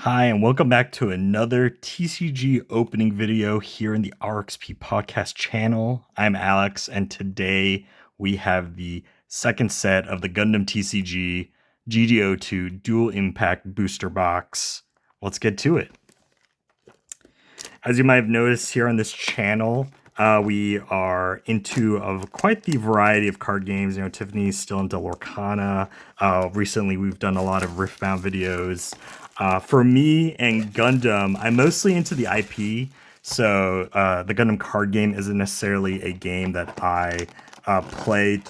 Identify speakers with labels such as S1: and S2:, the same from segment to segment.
S1: Hi, and welcome back to another TCG opening video here in the RXP podcast channel. I'm Alex, and today we have the second set of the Gundam TCG GD02 Dual Impact booster box. Let's get to it. As you might have noticed here on this channel, we are into quite the variety of card games. You know, Tiffany's still into Lorcana. Recently, we've done a lot of Riftbound videos. For me and Gundam, I'm mostly into the IP. So the Gundam Card Game isn't necessarily a game that I play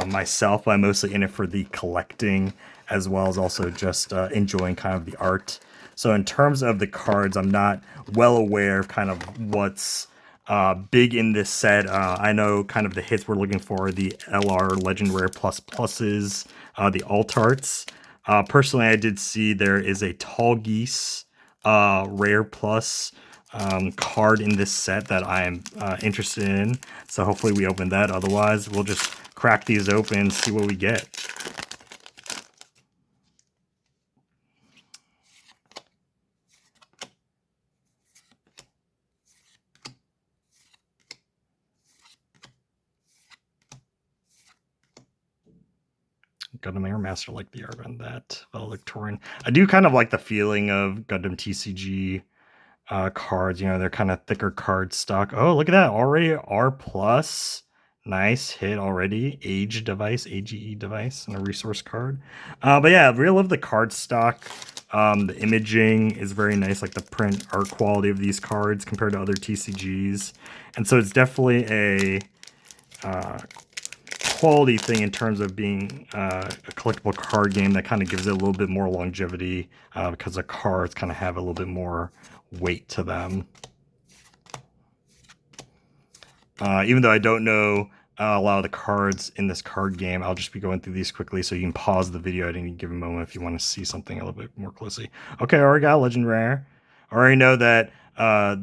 S1: myself, but I'm mostly in it for the collecting as well as also just enjoying kind of the art. So in terms of the cards, I'm not well aware of kind of what's big in this set. I know kind of the hits we're looking for, the LR Legend Rare Plus Pluses, the Alt Arts. Personally, I did see there is a Tall Geese Rare Plus card in this set that I'm interested in. So hopefully we open that. Otherwise, we'll just crack these open and see what we get. Gundam Air Master, like the art on that. Valedictorian. I do kind of like the feeling of Gundam TCG cards. You know, they're kind of thicker card stock. Oh, look at that. Already R+. Nice hit already. AGE device, and a resource card. But yeah, I really love the card stock. The imaging is very nice, like the print art quality of these cards compared to other TCGs. And so it's definitely a quality thing in terms of being a collectible card game that kind of gives it a little bit more longevity because the cards kind of have a little bit more weight to them. Even though I don't know a lot of the cards in this card game, I'll just be going through these quickly so you can pause the video at any given moment if you want to see something a little bit more closely. Okay, I already got Legend Rare. I already know that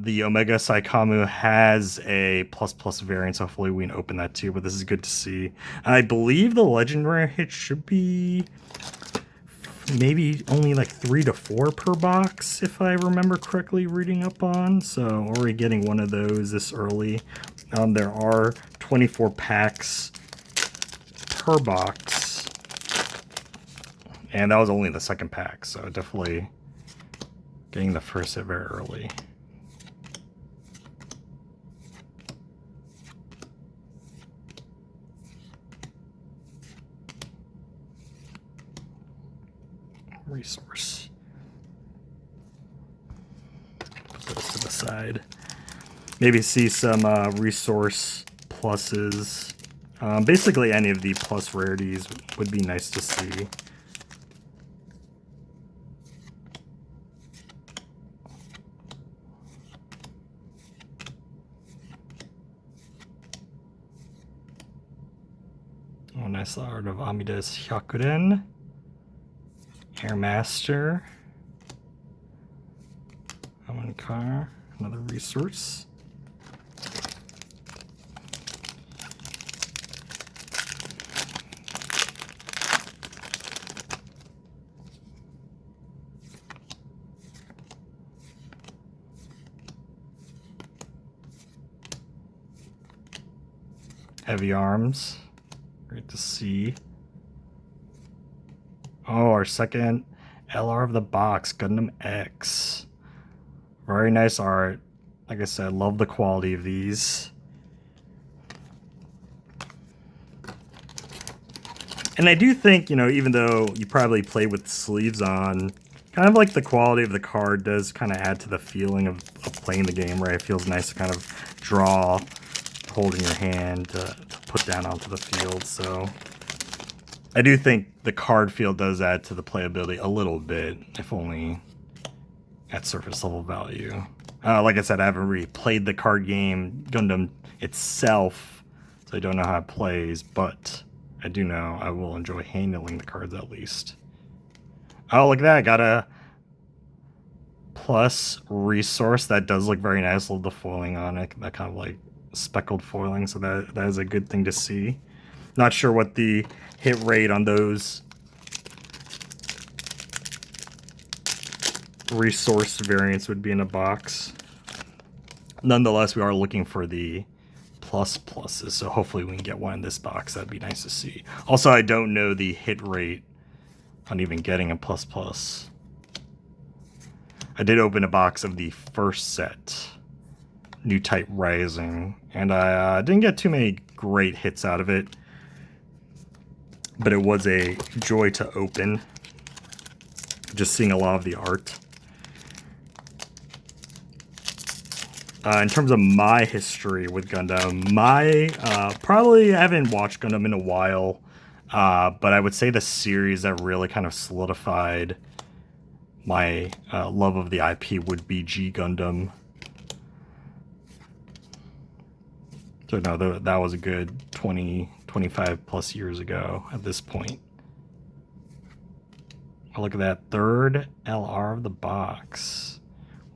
S1: the Omega Saikamu has a plus variant, so hopefully we can open that too, but this is good to see. I believe the Legend Rare hit should be maybe only like 3 to 4 per box, if I remember correctly reading up on, so already getting one of those this early. There are 24 packs per box, and that was only the second pack, so definitely getting the first hit very early. Resource. Put this to the side. Maybe see some resource pluses. Basically any of the plus rarities would be nice to see. Oh, nice art of Amida's Hyakuren. Air Master. Car, another resource. Heavy Arms. Great to see. Oh, our second LR of the box, Gundam X. Very nice art. Like I said, love the quality of these. And I do think, you know, even though you probably play with sleeves on, kind of like the quality of the card does kind of add to the feeling of playing the game, right? It feels nice to kind of draw, holding your hand to put down onto the field. So I do think the card feel does add to the playability a little bit, if only at surface level value. Like I said, I haven't really played the card game Gundam itself, so I don't know how it plays, but I do know I will enjoy handling the cards at least. Oh, look at that. I got a plus resource that does look very nice. Love the foiling on it, that kind of like speckled foiling, so that is a good thing to see. Not sure what the hit rate on those resourced variants would be in a box. Nonetheless, we are looking for the pluses, so hopefully we can get one in this box. That'd be nice to see. Also, I don't know the hit rate on even getting a plus. I did open a box of the first set, New Type Rising, and I didn't get too many great hits out of it, but it was a joy to open, just seeing a lot of the art. In terms of my history with Gundam, probably I haven't watched Gundam in a while, but I would say the series that really kind of solidified my love of the IP would be G Gundam. So no, that was a good 20, 25 plus years ago at this point. Oh, look at that, third LR of the box.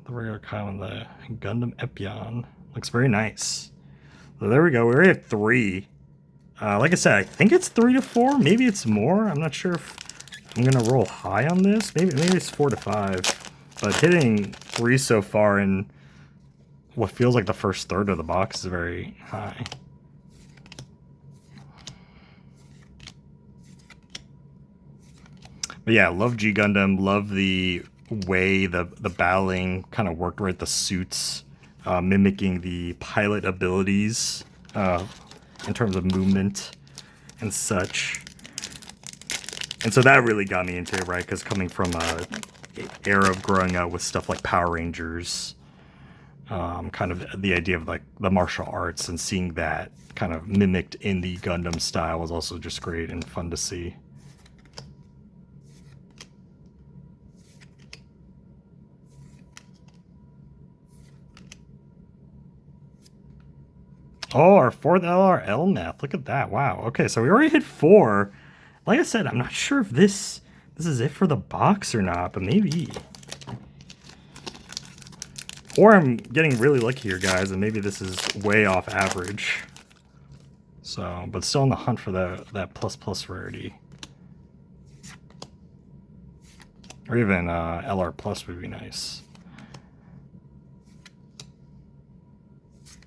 S1: The regular kind of the Gundam Epion. Looks very nice. So there we go. We already have 3. Like I said, I think it's 3 to 4. Maybe it's more. I'm not sure if I'm gonna roll high on this. Maybe it's 4 to 5. But hitting 3 so far in what feels like the first third of the box is very high. But yeah, love G Gundam. Love the way the battling kind of worked right, the suits mimicking the pilot abilities in terms of movement and such. And so that really got me into it, right? Because coming from a era of growing up with stuff like Power Rangers, kind of the idea of like the martial arts and seeing that kind of mimicked in the Gundam style was also just great and fun to see. Oh, our 4th LR Elnath. Look at that. Wow. Okay, so we already hit 4. Like I said, I'm not sure if this is it for the box or not, but maybe. Or I'm getting really lucky here, guys, and maybe this is way off average. So, but still on the hunt for that plus rarity. Or even LR plus would be nice.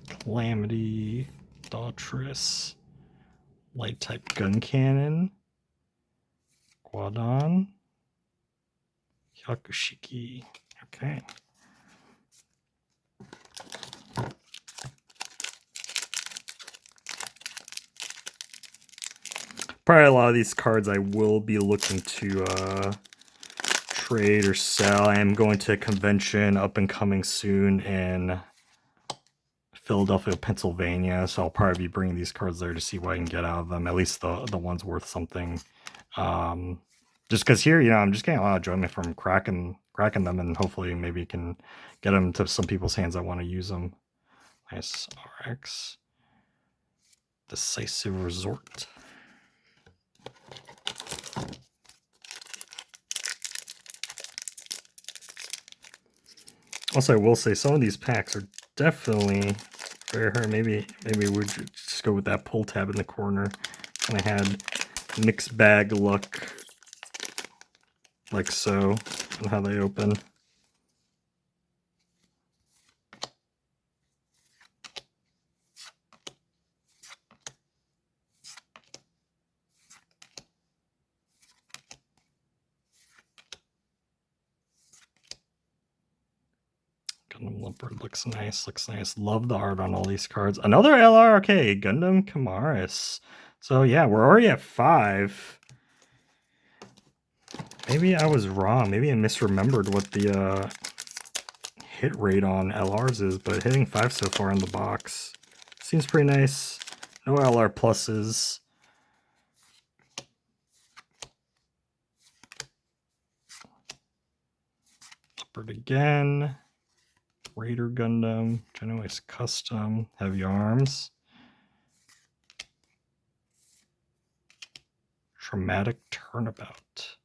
S1: Calamity, Daughtris, Light Type Gun Cannon, Guadon, Yakushiki. Okay. Probably a lot of these cards I will be looking to trade or sell. I am going to a convention up and coming soon in Philadelphia, Pennsylvania, so I'll probably be bringing these cards there to see what I can get out of them, at least the ones worth something. Just because here, I'm just getting a lot of enjoyment from cracking them, and hopefully maybe can get them to some people's hands that want to use them. Nice RX. Decisive Resort. Also, I will say some of these packs are definitely very hard. Maybe we just go with that pull tab in the corner. And I had mixed bag luck, like so, on how they open. Gundam Leopard looks nice. Love the art on all these cards. Another LR, okay, Gundam Kamaris. So yeah, we're already at 5. Maybe I was wrong. Maybe I misremembered what the hit rate on LRs is, but hitting 5 so far in the box seems pretty nice. No LR pluses. Leopard again. Raider Gundam, Genoese Custom, Heavy Arms. Traumatic Turnabout.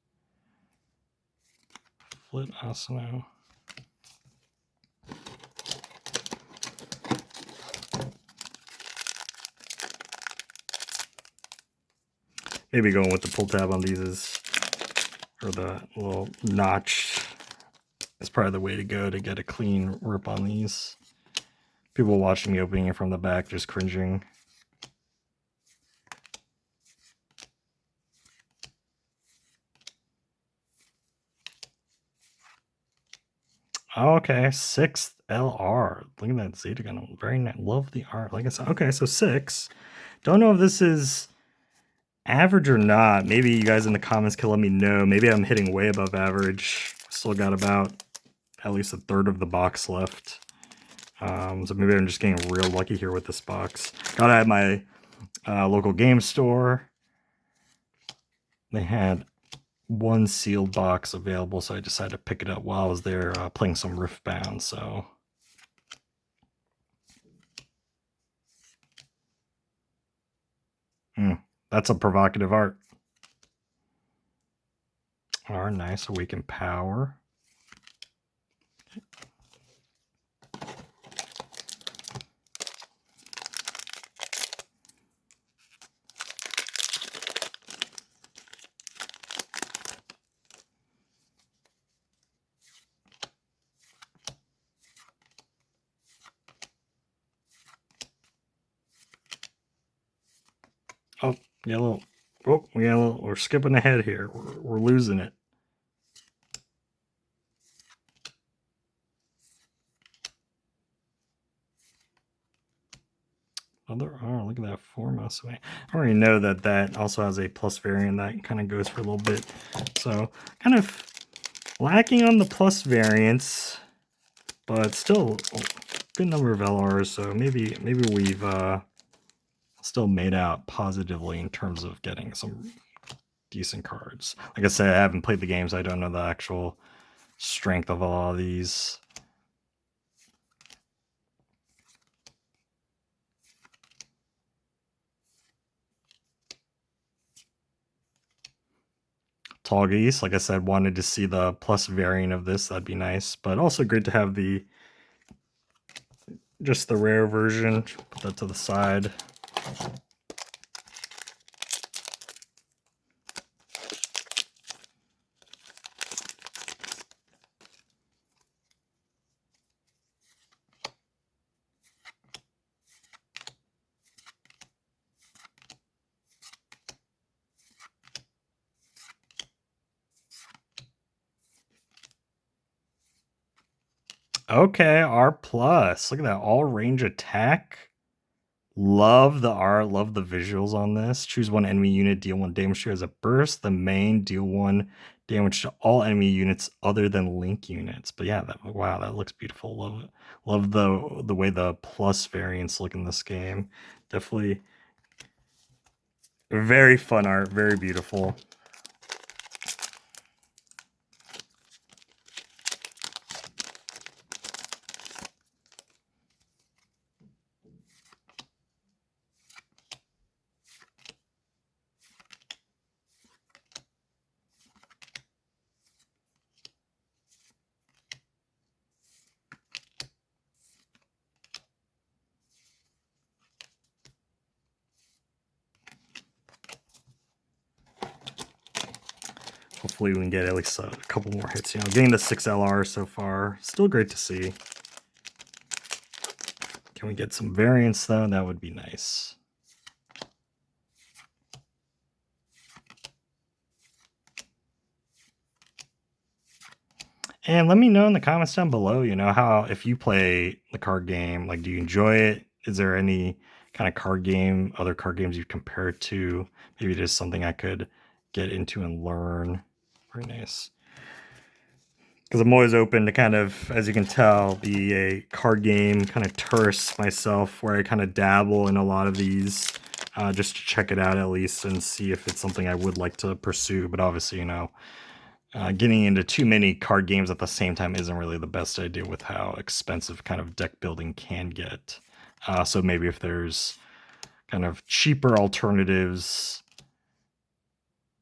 S1: Flit Asano. Maybe going with the pull tab on these is, or the little notch It's probably the way to go to get a clean rip on these. People watching me opening it from the back just cringing. Okay, 6th LR. Look at that Zeta Gun. Very nice. Love the art. Like I said, okay, so 6. Don't know if this is average or not. Maybe you guys in the comments can let me know. Maybe I'm hitting way above average. Still got about at least a third of the box left. So maybe I'm just getting real lucky here with this box. Got it at my local game store. They had one sealed box available, so I decided to pick it up while I was there playing some Riftbound. So that's a provocative art. Our nice Awakened Power. Oh, yeah, we're skipping ahead here. We're losing it. Other R, look at that 4 mouse away. I already know that that also has a plus variant that kind of goes for a little bit. So kind of lacking on the plus variants, but still a good number of LRs. So maybe we've still made out positively in terms of getting some decent cards. Like I said, I haven't played the games. I don't know the actual strength of all of these. Tall Geese, like I said, wanted to see the plus variant of this. That'd be nice, but also great to have the just the rare version. Put that to the side. Okay, R plus. Look at that, all range attack. Love the art, love the visuals on this. Choose one enemy unit, deal 1 damage to as a burst. The main, deal 1 damage to all enemy units other than link units. But yeah, wow, that looks beautiful. Love it. Love the way the plus variants look in this game. Definitely very fun art, very beautiful. Hopefully we can get at least a couple more hits. You know, getting the 6 LR so far, still great to see. Can we get some variants though? That would be nice. And let me know in the comments down below, you know, how, if you play the card game, like, do you enjoy it? Is there any kind of card game, other card games you compare it to? Maybe it is something I could get into and learn. Very nice. Because I'm always open to kind of, as you can tell, be a card game kind of tourist myself, where I kind of dabble in a lot of these just to check it out at least and see if it's something I would like to pursue. But obviously, you know, getting into too many card games at the same time isn't really the best idea with how expensive kind of deck building can get. So maybe if there's kind of cheaper alternatives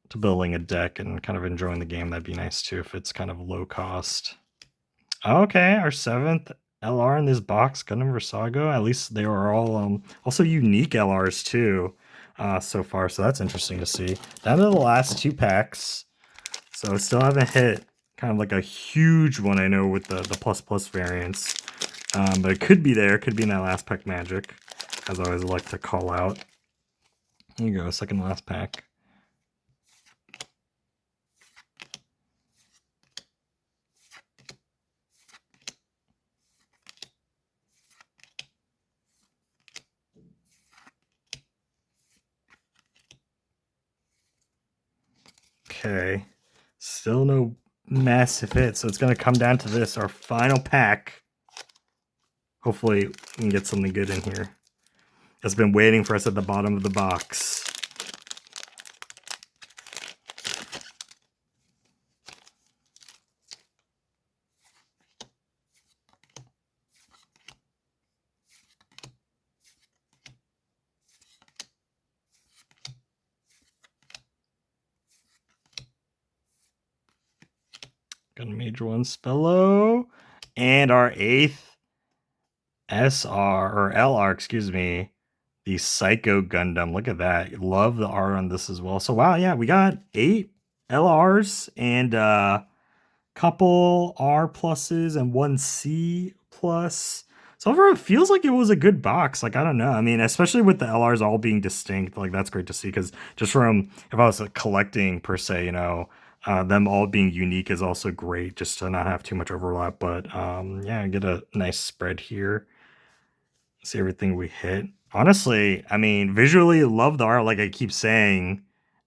S1: to building a deck and kind of enjoying the game, that'd be nice too if it's kind of low cost. Okay, our 7th LR in this box, Gundam Versago. At least they are all also unique LRs too so far, so that's interesting to see. Down to the last 2 packs. So still haven't hit kind of like a huge one, I know, with the plus plus variants. But it could be there, could be in that last pack magic, as I always like to call out. Here you go, second to last pack. Okay, still no massive hit, so it's going to come down to this, our final pack. Hopefully we can get something good in here. It's been waiting for us at the bottom of the box. Got a major one, Spello. And our 8th SR, or LR, excuse me, the Psycho Gundam. Look at that. Love the R on this as well. So, wow, yeah, we got 8 LRs and couple R pluses and 1 C plus. So overall, it feels like it was a good box. Like, I don't know. I mean, especially with the LRs all being distinct, like that's great to see. Because just from, if I was collecting per se, you know, them all being unique is also great, just to not have too much overlap. But yeah, get a nice spread here. See everything we hit. Honestly, I mean, visually love the art, like I keep saying,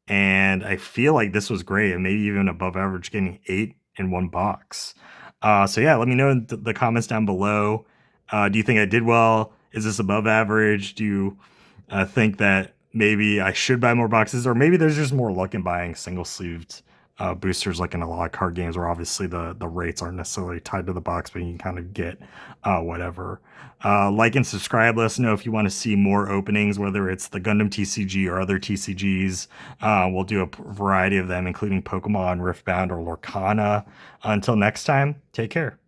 S1: and I feel like this was great, and maybe even above average, getting 8 in one box. So yeah, let me know in the comments down below. Do you think I did well? Is this above average? Do you think that maybe I should buy more boxes, or maybe there's just more luck in buying single sleeved boosters, like in a lot of card games where obviously the rates aren't necessarily tied to the box, but you can kind of get whatever. Like and subscribe. Let us know if you want to see more openings, whether it's the Gundam TCG or other TCGs. We'll do a variety of them, including Pokemon, Riftbound, or Lorcana. Until next time, take care.